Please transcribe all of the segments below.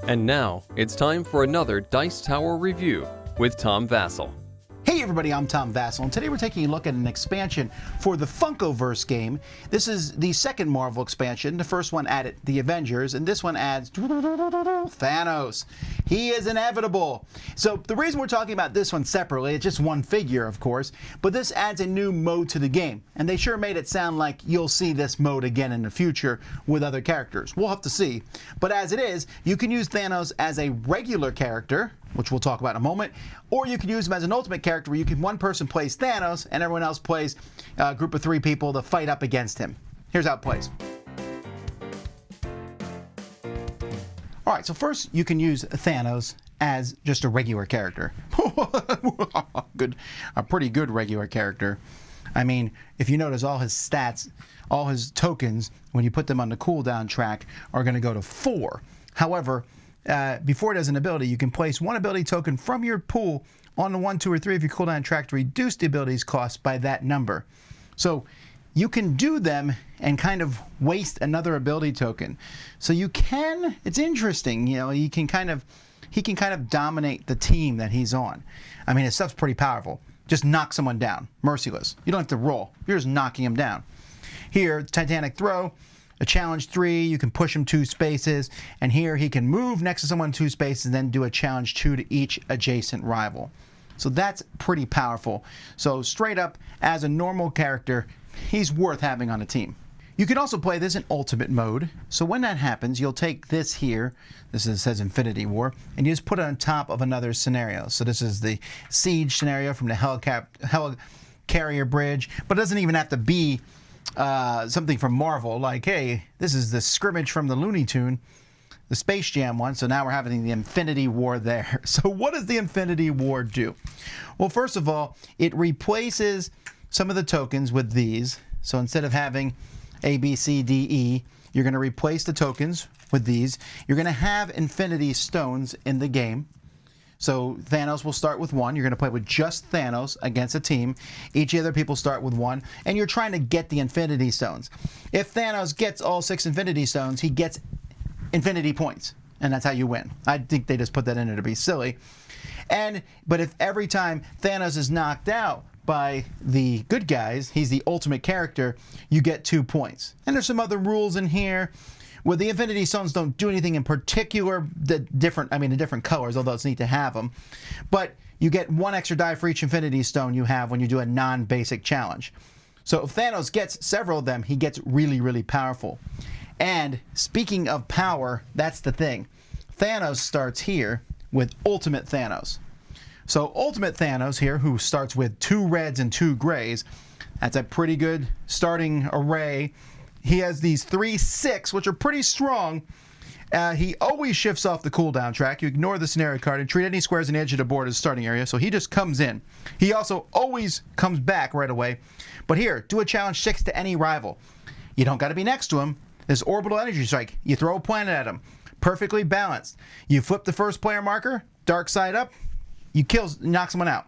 And now, it's time for another Dice Tower review with Tom Vasel. Hey everybody, I'm Tom Vasel, and today we're taking a look at an expansion for the Funkoverse game. This is the second Marvel expansion. The first one added the Avengers, and this one adds Thanos. He is inevitable. So the reason we're talking about this one separately, it's just one figure, of course, but this adds a new mode to the game, and they sure made it sound like you'll see this mode again in the future with other characters. We'll have to see. But as it is, you can use Thanos as a regular character, which we'll talk about in a moment, or you can use him as an ultimate character where one person plays Thanos and everyone else plays a group of 3 people to fight up against him. Here's how it plays. Alright, so first you can use Thanos as just a regular character. A pretty good regular character. I mean, if you notice, all his stats, all his tokens, when you put them on the cooldown track, are going to go to 4. However, before it has an ability, you can place one ability token from your pool on the 1, 2, or 3 of your cooldown track to reduce the ability's cost by that number. So you can do them and kind of waste another ability token. So you can, it's interesting, you know, he can kind of dominate the team that he's on. I mean, his stuff's pretty powerful. Just knock someone down, merciless. You don't have to roll, you're just knocking him down. Here, Titanic Throw, a challenge 3, you can push him 2 spaces, and here he can move next to someone 2 spaces and then do a challenge 2 to each adjacent rival. So that's pretty powerful. So straight up, as a normal character, he's worth having on a team. You can also play this in ultimate mode. So when that happens, you'll take this here, says Infinity War, and you just put it on top of another scenario. So this is the siege scenario from the helicarrier bridge, but it doesn't even have to be something from Marvel, like, hey, this is the scrimmage from the Looney Tune, the Space Jam one, so now we're having the Infinity War there. So what does the Infinity War do? Well, first of all, it replaces some of the tokens with these. So instead of having A, B, C, D, E, you're going to replace the tokens with these. You're going to have Infinity Stones in the game. So Thanos will start with 1. You're going to play with just Thanos against a team. Each other people start with 1, and you're trying to get the Infinity Stones. If Thanos gets all 6 Infinity Stones, he gets Infinity Points, and that's how you win. I think they just put that in there to be silly. But if every time Thanos is knocked out by the good guys, he's the ultimate character, you get 2 points. And there's some other rules in here. Well, the Infinity Stones don't do anything in particular, the different colors, although it's neat to have them. But you get 1 extra die for each Infinity Stone you have when you do a non-basic challenge. So if Thanos gets several of them, he gets really, really powerful. And speaking of power, that's the thing. Thanos starts here with Ultimate Thanos. So Ultimate Thanos here, who starts with 2 reds and 2 grays, that's a pretty good starting array. He has these 3/6, which are pretty strong. He always shifts off the cooldown track. You ignore the scenario card and treat any squares on the edge of the board as starting area, so he just comes in. He also always comes back right away. But here, do a challenge 6 to any rival. You don't got to be next to him. There's Orbital Energy Strike. You throw a planet at him. Perfectly balanced. You flip the first player marker, dark side up, you knock someone out.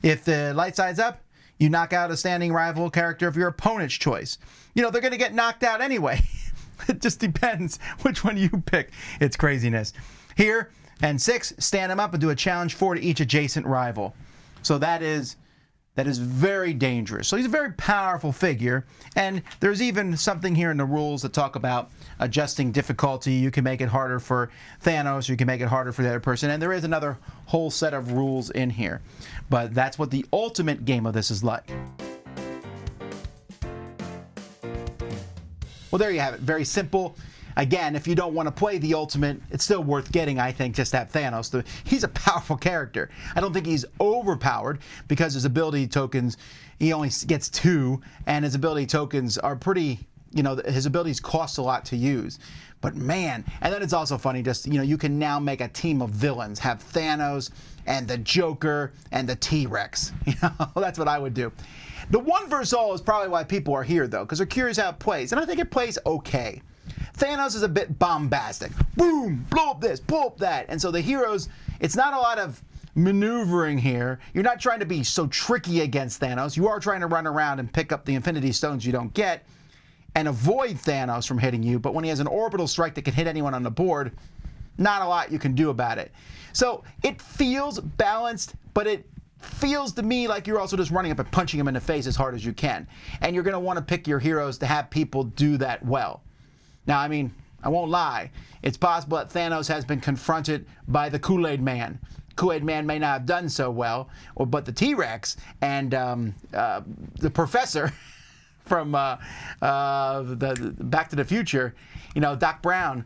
If the light side's up, you knock out a standing rival character of your opponent's choice. You know, they're going to get knocked out anyway. It just depends which one you pick. It's craziness. Here, and 6, stand them up and do a challenge 4 to each adjacent rival. So that is very dangerous. So he's a very powerful figure, and there's even something here in the rules that talk about adjusting difficulty. You can make it harder for Thanos, or you can make it harder for the other person, and there is another whole set of rules in here. But that's what the ultimate game of this is like. Well, there you have it. Very simple. Again, if you don't want to play the ultimate, it's still worth getting, I think, just to have Thanos. He's a powerful character. I don't think he's overpowered because his ability tokens, he only gets 2, and his ability tokens are pretty, you know, his abilities cost a lot to use. But man, and then it's also funny, just, you know, you can now make a team of villains. Have Thanos and the Joker and the T-Rex. You know, that's what I would do. The 1 versus all is probably why people are here, though, because they're curious how it plays. And I think it plays okay. Thanos is a bit bombastic. Boom, blow up this, blow up that. And so the heroes, it's not a lot of maneuvering here. You're not trying to be so tricky against Thanos. You are trying to run around and pick up the Infinity Stones you don't get and avoid Thanos from hitting you. But when he has an orbital strike that can hit anyone on the board, not a lot you can do about it. So it feels balanced, but it feels to me like you're also just running up and punching him in the face as hard as you can. And you're going to want to pick your heroes to have people do that well. Now, I mean, I won't lie. It's possible that Thanos has been confronted by the Kool-Aid Man. Kool-Aid Man may not have done so well, but the T-Rex and the Professor from the Back to the Future, Doc Brown.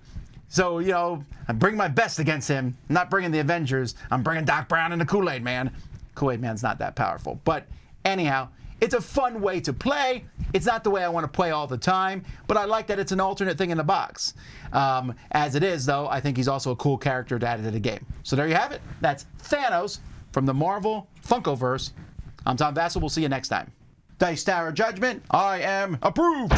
So, I bring my best against him. I'm not bringing the Avengers. I'm bringing Doc Brown and the Kool-Aid Man. Kool-Aid Man's not that powerful. But anyhow, it's a fun way to play. It's not the way I want to play all the time, but I like that it's an alternate thing in the box. As it is, though, I think he's also a cool character to add to the game. So there you have it. That's Thanos from the Marvel Funkoverse. I'm Tom Vasel. We'll see you next time. Dice Tower Judgment. I am approved.